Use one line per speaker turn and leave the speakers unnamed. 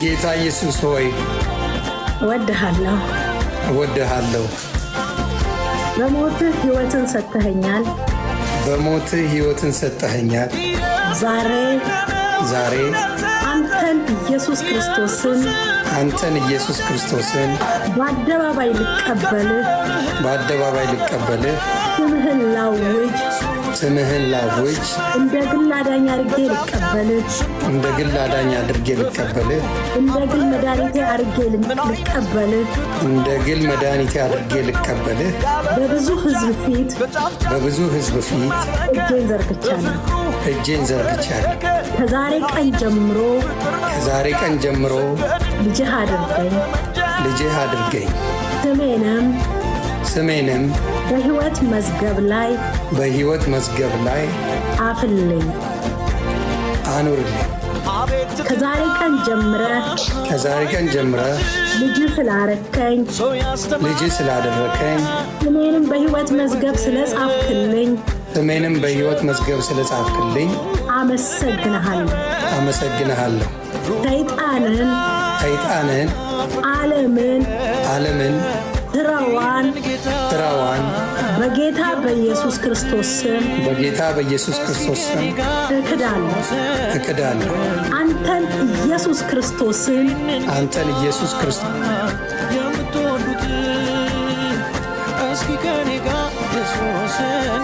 ጌታ ኢየሱስ ሆይ እወድሃለሁ።
በሞትህ ሕይወትን ሰጥተኸኛል። ዛሬ አንተን ኢየሱስ ክርስቶስን በአደባባይ ልቀበልህ ስምህን ላውጅ እንደ ግል አዳኝ አድርጌ ልቀበልህ እንደ ግል መድኃኒቴ አድርጌ ልቀበልህ በብዙ ሕዝብ ፊት እጄን ዘርግቻለሁ። ከዛሬ ቀን ጀምሮ ልጅህ አድርገኝ ስሜንም በሕይወት መዝገብ ላይ አኑርልኝ። ከዛሬ ቀን ጀምረህ ልጅ ስላደረከኝ ስሜንም በሕይወት መዝገብ ስለጻፍክልኝ አመሰግንሃለሁ። ሰይጣንን ዓለምን ትራዋን በጌታ በኢየሱስ ክርስቶስ ስም እክዳለሁ። አንተን ኢየሱስ ክርስቶስን
የምትወዱት እስኪ ከኔ ጋር ኢየሱስን